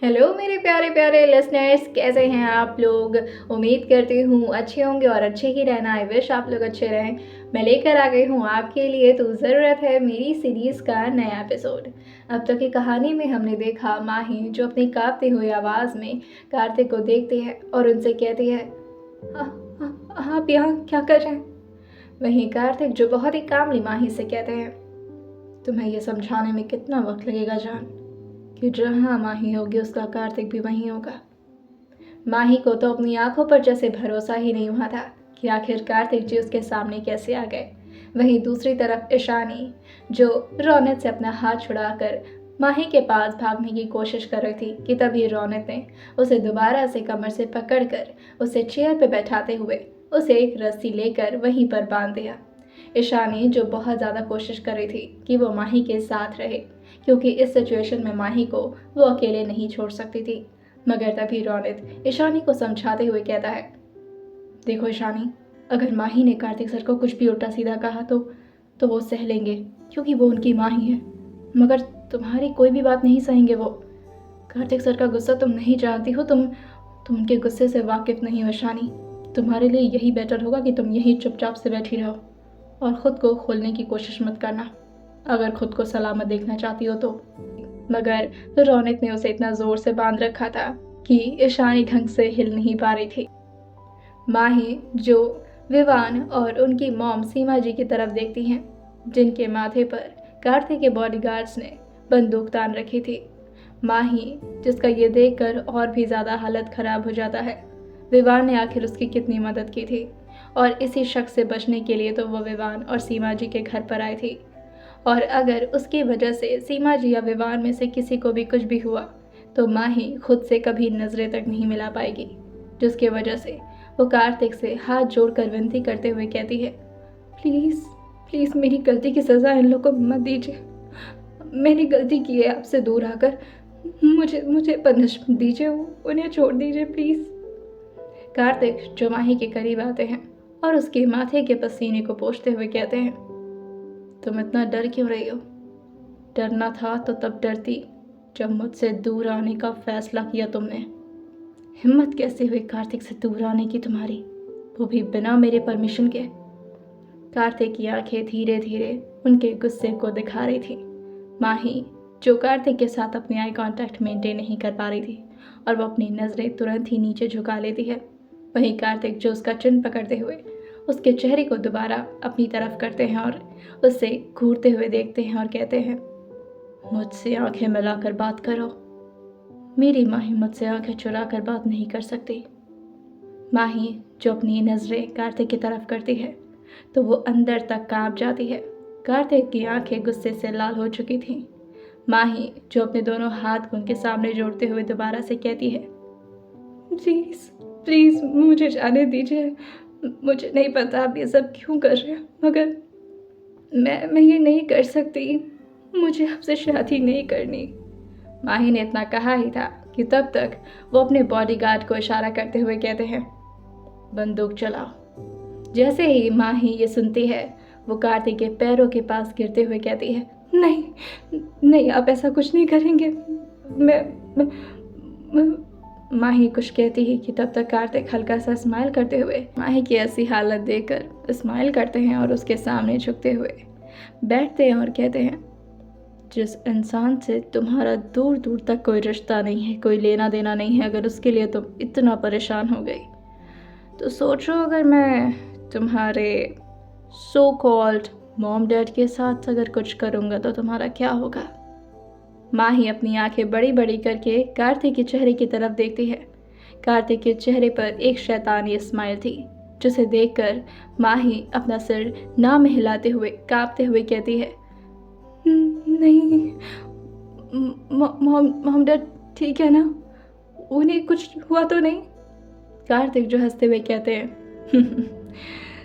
Hello मेरे प्यारे प्यारे लिसनर्स, कैसे हैं आप लोग। उम्मीद करती हूँ अच्छे होंगे और अच्छे ही रहना। आई विश आप लोग अच्छे रहें। मैं लेकर आ गई हूँ आपके लिए तो ज़रूरत है मेरी सीरीज़ का नया एपिसोड। अब तक की कहानी में हमने देखा माही जो अपनी कांपती हुई आवाज़ में कार्तिक को देखती है और उनसे कहती है, आप यहाँ क्या कर रहे हैं?" वहीं कार्तिक जो बहुत ही कामली माही से कहते हैं, तुम्हें ये समझाने में कितना वक्त लगेगा जान, कि जहाँ माही होगी उसका कार्तिक भी वहीं होगा। माही को तो अपनी आंखों पर जैसे भरोसा ही नहीं हुआ था कि आखिर कार्तिक जी उसके सामने कैसे आ गए। वहीं दूसरी तरफ ईशानी जो रौनक से अपना हाथ छुड़ाकर माही के पास भागने की कोशिश कर रही थी कि तभी रौनक ने उसे दोबारा से कमर से पकड़कर उसे चेयर पर बैठाते हुए उसे एक रस्सी लेकर वहीं पर बांध दिया। ईशानी जो बहुत ज़्यादा कोशिश कर रही थी कि वो माही के साथ रहे, क्योंकि इस सिचुएशन में माही को वो अकेले नहीं छोड़ सकती थी। मगर तभी रौनक ईशानी को समझाते हुए कहता है, देखो ईशानी, अगर माही ने कार्तिक सर को कुछ भी उल्टा सीधा कहा तो वो सह लेंगे, क्योंकि वो उनकी माँ ही है। मगर तुम्हारी कोई भी बात नहीं सहेंगे वो। कार्तिक सर का गुस्सा तुम नहीं जानती हो, तुम उनके गुस्से से वाकिफ नहीं हो ईशानी। तुम्हारे लिए यही बेटर होगा कि तुम यही चुपचाप से बैठी रहो और ख़ुद को खोलने की कोशिश मत करना, अगर खुद को सलामत देखना चाहती हो तो। मगर रौनक ने उसे इतना जोर से बांध रखा था कि ईशानी ढंग से हिल नहीं पा रही थी। माही जो विवान और उनकी मॉम सीमा जी की तरफ देखती हैं, जिनके माथे पर कार्तिक के बॉडीगार्ड्स ने बंदूक तान रखी थी। माही जिसका ये देखकर और भी ज़्यादा हालत ख़राब हो जाता है। विवान ने आखिर उसकी कितनी मदद की थी और इसी शख्स से बचने के लिए तो वह विवान और सीमा जी के घर पर आई थी। और अगर उसकी वजह से सीमा जी या विवान में से किसी को भी कुछ भी हुआ तो माही खुद से कभी नज़रें तक नहीं मिला पाएगी, जिसकी वजह से वो कार्तिक से हाथ जोड़कर विनती करते हुए कहती है, प्लीज़ प्लीज़ मेरी गलती की सज़ा इन लोगों को मत दीजिए। मैंने गलती की है आपसे दूर आकर, मुझे मुझे पनिशमेंट दीजिए, उन्हें छोड़ दीजिए प्लीज़। कार्तिक जो माही के करीब आते हैं और उसके माथे के पसीने को पोंछते हुए कहते हैं, तुम इतना डर क्यों रही हो? डरना था तो तब डरती जब मुझसे दूर आने का फैसला किया तुमने। हिम्मत कैसे हुई कार्तिक से दूर आने की तुम्हारी, वो भी बिना मेरे परमिशन के। कार्तिक की आंखें धीरे धीरे उनके गुस्से को दिखा रही थी। माही जो कार्तिक के साथ अपनी आई कांटेक्ट मेंटेन नहीं कर पा रही थी और वो अपनी नज़रें तुरंत ही नीचे झुका लेती है। वहीं कार्तिक जो उसका चिन्ह पकड़ते हुए उसके चेहरे को दोबारा अपनी तरफ करते हैं और उससे घूरते हुए देखते हैं और कहते हैं, मुझसे आंखें मिलाकर बात करो। मेरी माही मुझसे आंखें चुरा कर बात नहीं कर सकती। माही जो अपनी नज़रें कार्तिक की तरफ करती है तो वो अंदर तक कांप जाती है। कार्तिक की आंखें गुस्से से लाल हो चुकी थीं। माही जो अपने दोनों हाथ उनके सामने जोड़ते हुए दोबारा से कहती है, प्लीज़ प्लीज़ मुझे जाने दीजिए। मुझे नहीं पता आप ये सब क्यों कर रहे हैं, मगर मैं ये नहीं कर सकती। मुझे आपसे शादी नहीं करनी। माही ने इतना कहा ही था कि तब तक वो अपने बॉडीगार्ड को इशारा करते हुए कहते हैं, बंदूक चलाओ। जैसे ही माही ये सुनती है वो कार्तिक के पैरों के पास गिरते हुए कहती है, नहीं नहीं, आप ऐसा कुछ नहीं करेंगे। मैं माही कुछ कहती ही कि तब तक कार्तिक हल्का सा स्माइल करते हुए माही की ऐसी हालत देखकर स्माइल करते हैं और उसके सामने झुकते हुए बैठते हैं और कहते हैं, जिस इंसान से तुम्हारा दूर दूर तक कोई रिश्ता नहीं है, कोई लेना देना नहीं है, अगर उसके लिए तुम इतना परेशान हो गई तो सोचो अगर मैं तुम्हारे सो कॉल्ड मॉम डैड के साथ अगर कुछ करूँगा तो तुम्हारा क्या होगा। माही अपनी आंखें बड़ी बड़ी करके कार्तिक के चेहरे की तरफ देखती है। कार्तिक के चेहरे पर एक शैतानी स्माइल थी, जिसे देखकर माही अपना सिर ना में हिलाते हुए कांपते हुए कहती है, नहीं, मॉम डैड ठीक है ना, उन्हें कुछ हुआ तो नहीं। कार्तिक जो हंसते हुए कहते हैं,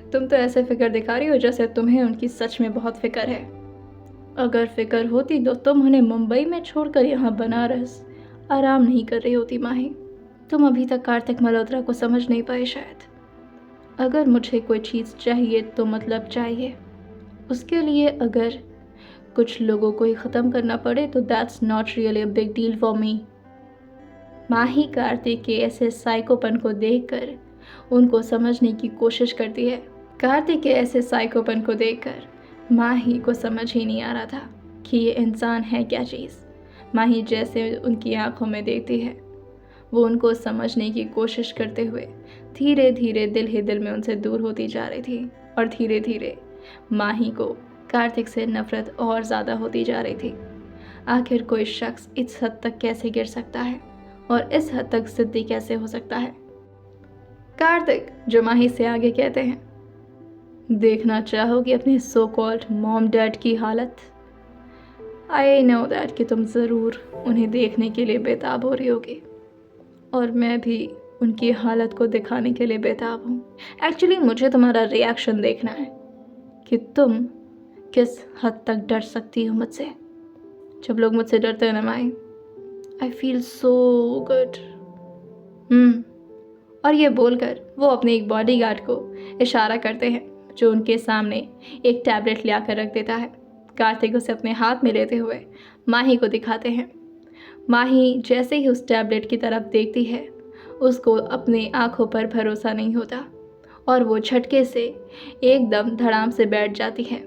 तुम तो ऐसे फिक्र दिखा रही हो जैसे तुम्हें उनकी सच में बहुत फिक्र है। अगर फिक्र होती तो तुम उन्हें मुंबई में छोड़कर यहाँ बनारस आराम नहीं कर रही होती माही। तुम अभी तक कार्तिक मल्होत्रा को समझ नहीं पाए शायद। अगर मुझे कोई चीज़ चाहिए तो मतलब चाहिए, उसके लिए अगर कुछ लोगों को ही ख़त्म करना पड़े तो that's not really a big deal for me. Mahi Kartik के ऐसे साइकोपन को देखकर उनको समझने की कोशिश करती है। कार्तिक के ऐसे साइकोपन को देखकर माही को समझ ही नहीं आ रहा था कि ये इंसान है क्या चीज़। माही जैसे उनकी आंखों में देखती है, वो उनको समझने की कोशिश करते हुए धीरे धीरे दिल ही दिल में उनसे दूर होती जा रही थी। और धीरे धीरे माही को कार्तिक से नफरत और ज़्यादा होती जा रही थी। आखिर कोई शख्स इस हद तक कैसे गिर सकता है और इस हद तक जिद्दी कैसे हो सकता है। कार्तिक जो माही से आगे कहते हैं, देखना चाहोगी अपने सो कॉल्ड मॉम डैड की हालत? आई नो दैट कि तुम ज़रूर उन्हें देखने के लिए बेताब हो रही होगी और मैं भी उनकी हालत को दिखाने के लिए बेताब हूँ। एक्चुअली मुझे तुम्हारा रिएक्शन देखना है कि तुम किस हद तक डर सकती हो मुझसे। जब लोग मुझसे डरते हैं ना माही, आई फील सो गुड। और ये बोलकर वो अपने एक बॉडीगार्ड को इशारा करते हैं जो उनके सामने एक टैबलेट ले आकर रख देता है। कार्तिक उसे अपने हाथ में लेते हुए माही को दिखाते हैं। माही जैसे ही उस टैबलेट की तरफ देखती है, उसको अपने आंखों पर भरोसा नहीं होता और वो झटके से एकदम धड़ाम से बैठ जाती है।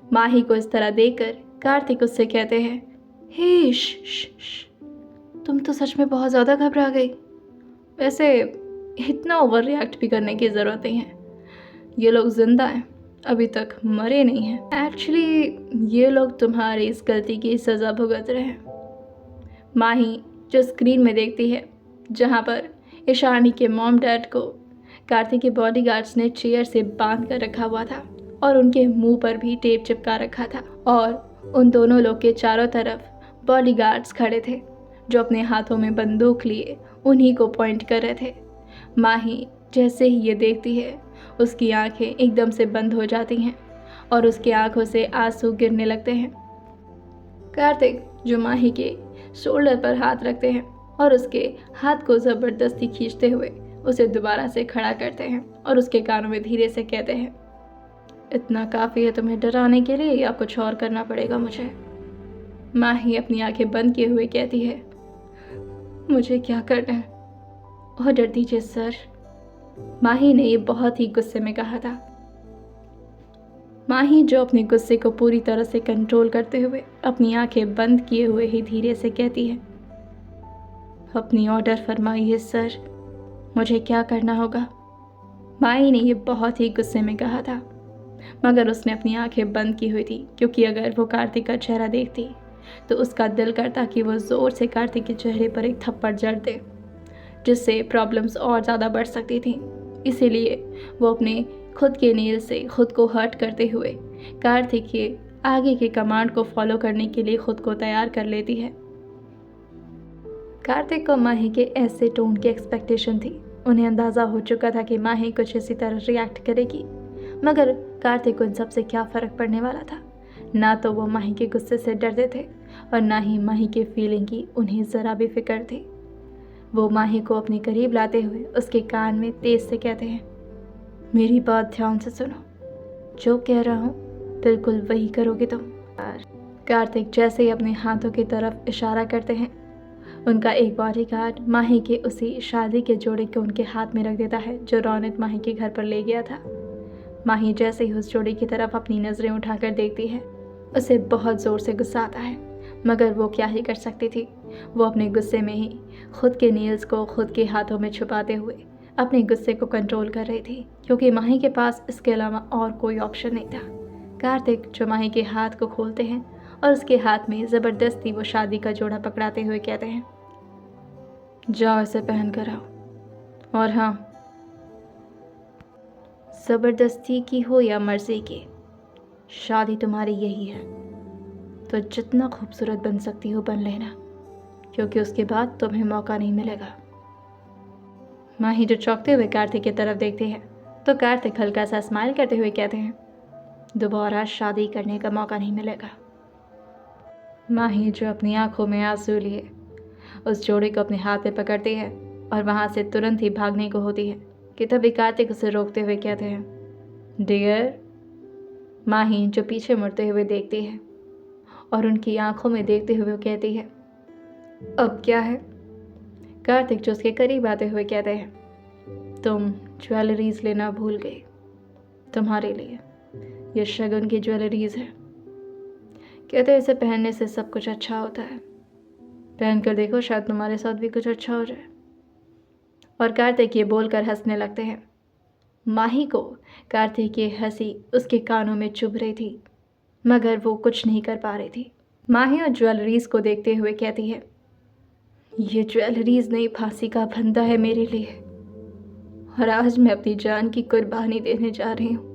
माही को इस तरह देखकर कार्तिक उससे कहते हैं, हे तुम तो सच में बहुत ज़्यादा घबरा गई। वैसे इतना ओवर रिएक्ट भी करने की ज़रूरत नहीं है। ये लोग जिंदा हैं, अभी तक मरे नहीं हैं। एक्चुअली ये लोग तुम्हारी इस गलती की सज़ा भुगत रहे हैं। माही जो स्क्रीन में देखती है जहाँ पर ईशानी के मॉम डैड को कार्तिक के बॉडीगार्ड्स ने चेयर से बांध कर रखा हुआ था और उनके मुंह पर भी टेप चिपका रखा था और उन दोनों लोग के चारों तरफ बॉडीगार्ड्स खड़े थे जो अपने हाथों में बंदूक लिए उन्हीं को पॉइंट कर रहे थे। माही जैसे ही ये देखती है, उसकी आंखें एकदम से बंद हो जाती हैं और उसकी आंखों से आंसू गिरने लगते हैं। कार्तिक जो माही के शोल्डर पर हाथ रखते हैं और उसके हाथ को ज़बरदस्ती खींचते हुए उसे दोबारा से खड़ा करते हैं और उसके कानों में धीरे से कहते हैं, इतना काफ़ी है तुम्हें डराने के लिए या कुछ और करना पड़ेगा मुझे? माही अपनी आंखें बंद किए हुए कहती है, मुझे क्या करना है? ऑर्डर दीजिए सर। माही ने ये बहुत ही गुस्से में कहा था। माही जो अपने गुस्से को पूरी तरह से कंट्रोल करते हुए अपनी आंखें बंद किए हुए ही धीरे से कहती है, अपनी ऑर्डर फरमाइए सर, मुझे क्या करना होगा? माही ने ये बहुत ही गुस्से में कहा था, मगर उसने अपनी आंखें बंद की हुई थी क्योंकि अगर वो कार्तिक का चेहरा देखती तो उसका दिल करता कि वो ज़ोर से कार्तिक के चेहरे पर एक थप्पड़ जड़ दे, जिससे प्रॉब्लम्स और ज़्यादा बढ़ सकती थी। इसीलिए वो अपने खुद के नेल से खुद को हर्ट करते हुए कार्तिक के आगे के कमांड को फॉलो करने के लिए खुद को तैयार कर लेती है। कार्तिक को माही के ऐसे टोन की एक्सपेक्टेशन थी। उन्हें अंदाज़ा हो चुका था कि माही कुछ इसी तरह रिएक्ट करेगी, मगर कार्तिक को इन सबसे क्या फ़र्क पड़ने वाला था। ना तो वो माही के गुस्से से डरते थे और ना ही माही के फीलिंग की उन्हें ज़रा भी फिक्र थी। वो माही को अपने करीब लाते हुए उसके कान में तेज़ से कहते हैं, मेरी बात ध्यान से सुनो, जो कह रहा हूँ बिल्कुल वही करोगे तुम। कार्तिक जैसे ही अपने हाथों की तरफ इशारा करते हैं, उनका एक बॉडीगार्ड माही के उसी शादी के जोड़े को उनके हाथ में रख देता है जो रौनक माही के घर पर ले गया था। माही जैसे ही उस जोड़ी की तरफ अपनी नज़रें उठाकर देखती है, उसे बहुत ज़ोर से गुस्सा आता है, मगर वो क्या ही कर सकती थी। वो अपने गुस्से में ही खुद के नेल्स को खुद के हाथों में छुपाते हुए अपने गुस्से को कंट्रोल कर रही थी, क्योंकि माही के पास इसके अलावा और कोई ऑप्शन नहीं था। कार्तिक जो माही के हाथ को खोलते हैं और उसके हाथ में ज़बरदस्ती वो शादी का जोड़ा पकड़ाते हुए कहते हैं, जाओ इसे पहन कर आओ, और हाँ, ज़बरदस्ती की हो या मर्जी की, शादी तुम्हारी यही है, तो जितना खूबसूरत बन सकती हो बन लेना, क्योंकि उसके बाद तुम्हें मौका नहीं मिलेगा। माही जो चौंकते हुए कार्तिक की तरफ देखते हैं तो कार्तिक हल्का सा स्माइल करते हुए कहते हैं, दोबारा शादी करने का मौका नहीं मिलेगा। माही जो अपनी आंखों में आंसू लिए उस जोड़े को अपने हाथ में पकड़ती है और वहाँ से तुरंत ही भागने को होती है कि तभी कार्तिक उसे रोकते हुए कहते हैं, डियर। माही जो पीछे मुड़ते हुए देखती है और उनकी आंखों में देखते हुए कहती है, अब क्या है? कार्तिक जो उसके करीब आते हुए कहते हैं, तुम ज्वेलरीज लेना भूल गई। तुम्हारे लिए ये शगुन की ज्वेलरीज है। कहते हैं इसे पहनने से सब कुछ अच्छा होता है। पहन कर देखो, शायद तुम्हारे साथ भी कुछ अच्छा हो जाए। और कार्तिक ये बोलकर हंसने लगते हैं। माही को कार्तिक की हंसी उसके कानों में चुभ रही थी, मगर वो कुछ नहीं कर पा रही थी। माही और ज्वेलरीज को देखते हुए कहती है, ये ज्वेलरीज नहीं, फांसी का फंदा है मेरे लिए, और आज मैं अपनी जान की कुर्बानी देने जा रही हूँ।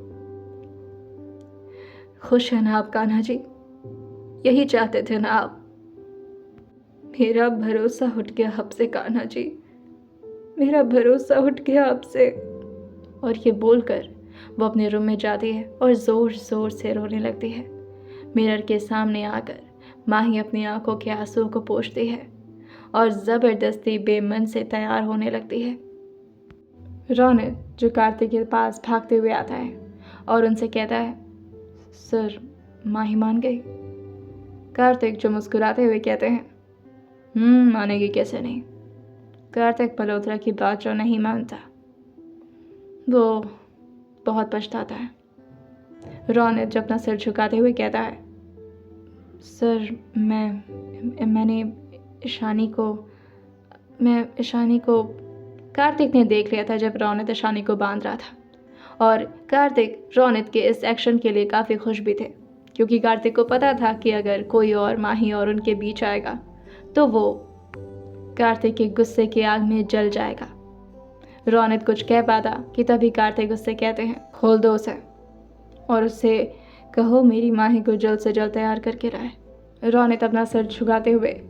खुश है ना आप कान्हा जी? यही चाहते थे ना आप? मेरा भरोसा उठ गया आपसे कान्हा जी, मेरा भरोसा उठ गया आपसे। और ये बोलकर वो अपने रूम में जाती है और ज़ोर ज़ोर से रोने लगती है। मिरर के सामने आकर माही अपनी आंखों के आंसुओं को पोंछती है और ज़बरदस्ती बेमन से तैयार होने लगती है। रौनक जो कार्तिक के पास भागते हुए आता है और उनसे कहता है, सर माही मान गई। कार्तिक जो मुस्कुराते हुए कहते हैं, मानेगी कैसे नहीं। कार्तिक मल्होत्रा की बात जो नहीं मानता वो बहुत पछताता है। रौनक जो अपना सिर झुकाते हुए कहता है, सर मैंने ईशानी को कार्तिक ने देख लिया था जब रौनक ईशानी को बांध रहा था। और कार्तिक रौनक के इस एक्शन के लिए काफ़ी खुश भी थे, क्योंकि कार्तिक को पता था कि अगर कोई और माही और उनके बीच आएगा तो वो कार्तिक के गुस्से की आग में जल जाएगा। रौनक कुछ कह पाता कि तभी कार्तिक उससे कहते हैं, खोल दो उसे और उससे कहो मेरी माही को जल्द से जल्द तैयार करके लाए। रौनक अपना सर झुकाते हुए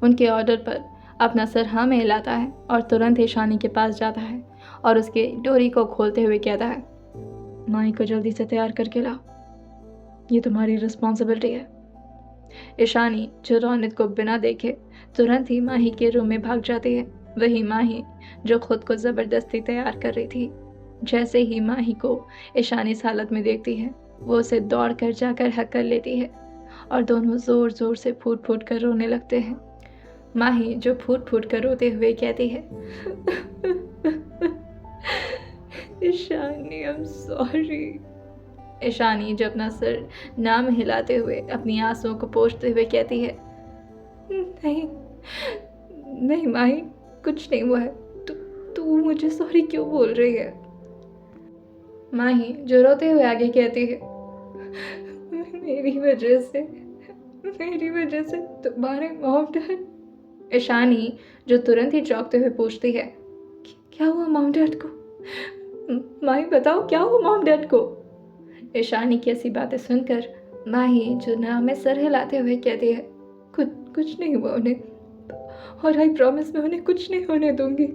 उनके ऑर्डर पर अपना सर हाँ में हिलाता है और तुरंत ईशानी के पास जाता है और उसके डोरी को खोलते हुए कहता है, माही को जल्दी से तैयार करके लाओ, ये तुम्हारी रिस्पॉन्सिबिलिटी है। ईशानी जो रौनक को बिना देखे तुरंत ही माही के रूम में भाग जाती है। वही माही जो खुद को ज़बरदस्ती तैयार कर रही थी, जैसे ही माही को ईशानी इस हालत में देखती है वो उसे दौड़ कर जाकर हक कर लेती है और दोनों ज़ोर ज़ोर से फूट फूट कर रोने लगते हैं। माही जो फूट फूट कर रोते हुए कहती है, Ishani I am sorry. Ishani जो अपना सर नाम हिलाते हुए अपनी आंसुओं को पोंछते हुए कहती है, नहीं नहीं माही, कुछ नहीं हुआ है, तू मुझे सॉरी क्यों बोल रही है। माही जो रोते हुए आगे कहती है, मेरी वजह से तुम्हारे मॉम डैड। ईशानी जो तुरंत ही चौंकते हुए पूछती है, क्या हुआ मॉम डैड को? माही बताओ क्या हुआ मॉम डैड को? ईशानी की ऐसी बातें सुनकर माही जो नाम में सर हिलाते हुए कहती है, कुछ नहीं हुआ उन्हें, और आई प्रॉमिस मैं उन्हें कुछ नहीं होने दूंगी।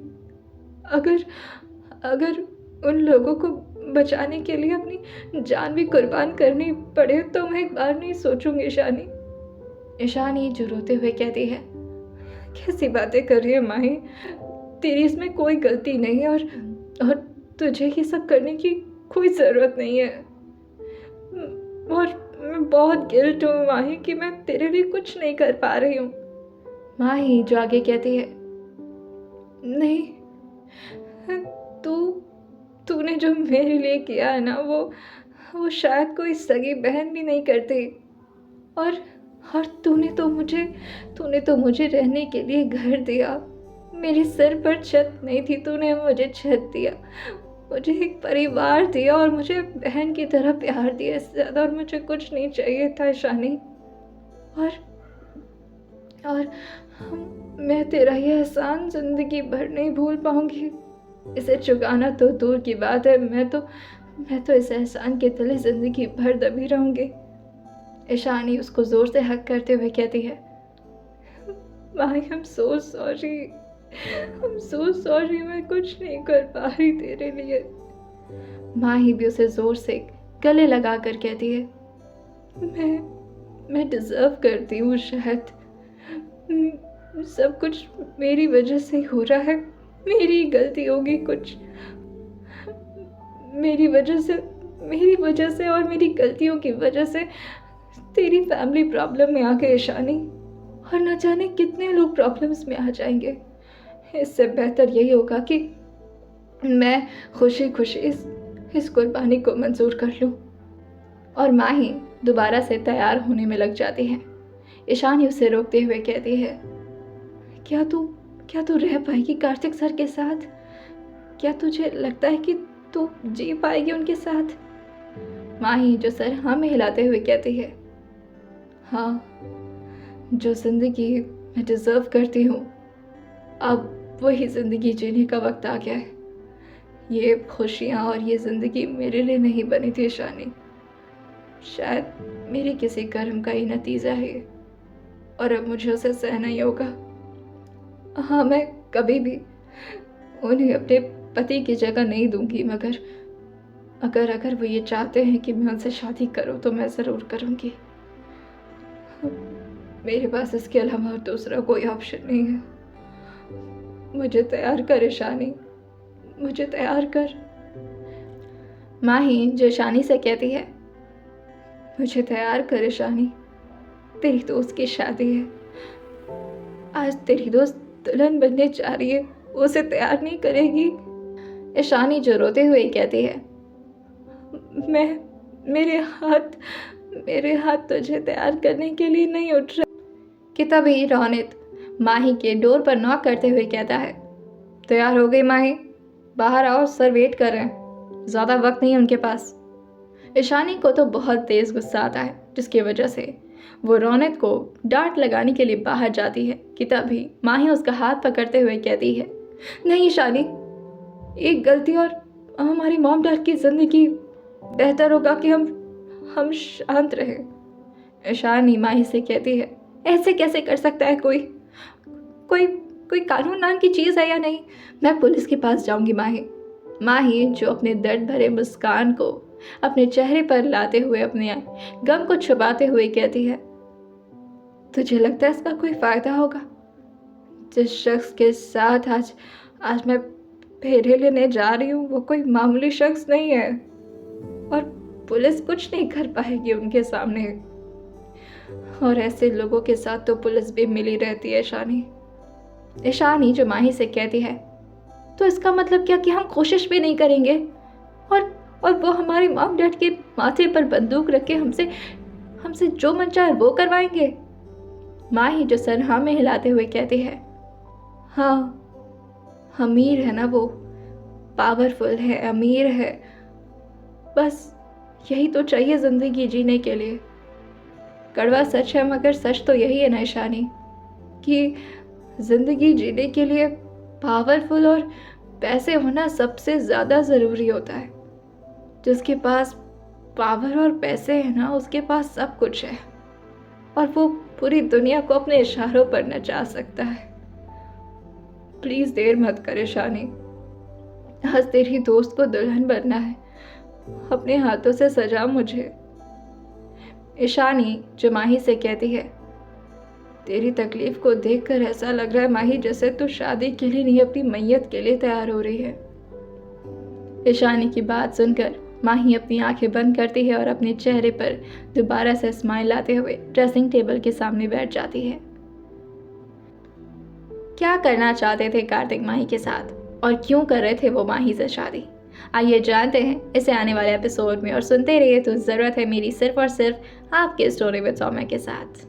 अगर उन लोगों को बचाने के लिए अपनी जान भी कुर्बान करनी पड़े तो मैं एक बार नहीं सोचूंगी। ईशानी जो रोते हुए कहती है, कैसी बातें कर रही है माही, तेरी इसमें कोई गलती नहीं है और तुझे ये सब करने की कोई ज़रूरत नहीं है, और मैं बहुत गिल्ट हूँ माही कि मैं तेरे लिए कुछ नहीं कर पा रही हूँ। माही जो आगे कहती है, नहीं, तूने जो मेरे लिए किया है ना वो शायद कोई सगी बहन भी नहीं करती, और तूने तो मुझे रहने के लिए घर दिया, मेरे सिर पर छत नहीं थी, तूने मुझे छत दिया, मुझे एक परिवार दिया और मुझे बहन की तरह प्यार दिया, इससे ज़्यादा और मुझे कुछ नहीं चाहिए था ईशानी। और मैं तेरा ये एहसान ज़िंदगी भर नहीं भूल पाऊंगी, इसे चुकाना तो दूर की बात है, मैं तो इस एहसान के तले ज़िंदगी भर दबी रहूंगी। ईशानी उसको ज़ोर से हक करते हुए कहती है, माही आई एम सो सॉरी, मैं कुछ नहीं कर पा रही तेरे लिए। माही भी उसे ज़ोर से गले लगा कर कहती है, मैं डिज़र्व करती हूँ, शायद सब कुछ मेरी वजह से हो रहा है, मेरी गलती होगी कुछ, मेरी वजह से और मेरी गलतियों की वजह से तेरी फैमिली प्रॉब्लम में आ गई ईशानी, और न जाने कितने लोग प्रॉब्लम्स में आ जाएंगे। इससे बेहतर यही होगा कि मैं खुशी खुशी इस कुर्बानी को मंजूर कर लूँ। और माही दोबारा से तैयार होने में लग जाती है। ईशानी उसे रोकते हुए कहती है, क्या तू रह पाएगी कार्तिक सर के साथ? क्या तुझे लगता है कि तू जी पाएगी उनके साथ? माही जो सर हाँ में हिलाते हुए कहती है, हाँ, जो जिंदगी मैं डिजर्व करती हूँ, अब वही ज़िंदगी जीने का वक्त आ गया है। ये खुशियाँ और ये ज़िंदगी मेरे लिए नहीं बनी थी ईशानी, शायद मेरे किसी कर्म का ही नतीजा है और अब मुझे उसे सहना ही होगा। हाँ, मैं कभी भी उन्हें अपने पति की जगह नहीं दूंगी, मगर अगर वो ये चाहते हैं कि मैं उनसे शादी करूं तो मैं ज़रूर करूंगी। मेरे पास इसके अलावा और दूसरा कोई ऑप्शन नहीं है। मुझे तैयार कर ईशानी, मुझे तैयार कर। माही जो ईशानी से कहती है, मुझे तैयार कर ईशानी, तेरी दोस्त की शादी है। आज तेरी दोस्त दुल्हन बनने जा रही है, उसे तैयार नहीं करेगी? ईशानी जो रोते हुए कहती है, मेरे हाथ तुझे तैयार करने के लिए नहीं उठ रहे। कि तभी रौनित माही के डोर पर नॉक करते हुए कहता है, तैयार हो गई माही? बाहर आओ, सर वेट कर रहे हैं, ज़्यादा वक्त नहीं है उनके पास। ईशानी को तो बहुत तेज़ गुस्सा आता है, जिसकी वजह से वो रौनित को डांट लगाने के लिए बाहर जाती है। कि तभी माही उसका हाथ पकड़ते हुए कहती है, नहीं ईशानी, एक गलती और हमारी मॉम डैड की ज़िंदगी, बेहतर होगा कि हम शांत रहें। ईशानी माही से कहती है, ऐसे कैसे कर सकता है कोई कानून नाम की चीज़ है या नहीं? मैं पुलिस के पास जाऊंगी माही। माही जो अपने दर्द भरे मुस्कान को अपने चेहरे पर लाते हुए अपने गम को छुपाते हुए कहती है, तुझे लगता है इसका कोई फ़ायदा होगा? जिस शख्स के साथ आज मैं फेरे लेने जा रही हूँ वो कोई मामूली शख्स नहीं है और पुलिस कुछ नहीं कर पाएगी उनके सामने। और ऐसे लोगों के साथ तो पुलिस भी मिली रहती है ईशानी। ईशानी जो माही से कहती है, तो इसका मतलब क्या कि हम कोशिश भी नहीं करेंगे और वो हमारे मॉम डैड के माथे पर बंदूक रख के हमसे जो मन चाहे वो करवाएंगे? माही जो सर हाँ में हिलाते हुए कहती है, हाँ, अमीर है ना वो, पावरफुल है, अमीर है, बस यही तो चाहिए ज़िंदगी जीने के लिए। कड़वा सच है मगर सच तो यही है ना ईशानी, कि ज़िंदगी जीने के लिए पावरफुल और पैसे होना सबसे ज़्यादा ज़रूरी होता है। जिसके पास पावर और पैसे हैं ना, उसके पास सब कुछ है और वो पूरी दुनिया को अपने इशारों पर नचा सकता है। प्लीज़ देर मत कर ईशानी, आज तेरी दोस्त को दुल्हन बनना है, अपने हाथों से सजा मुझे। ईशानी जो माही से कहती है, तेरी तकलीफ को देखकर ऐसा लग रहा है माही जैसे तू शादी के लिए नहीं अपनी मैयत के लिए तैयार हो रही है। ईशानी की बात सुनकर माही अपनी आंखें बंद करती है और अपने चेहरे पर दोबारा से स्माइल लाते हुए ड्रेसिंग टेबल के सामने बैठ जाती है। क्या करना चाहते थे कार्तिक माही के साथ और क्यों कर रहे थे वो माही से शादी? आइए जानते हैं इसे आने वाले एपिसोड में और सुनते रहिए तो ज़रूरत है मेरी सिर्फ और सिर्फ आपके स्टोरी विद सौम्या के साथ।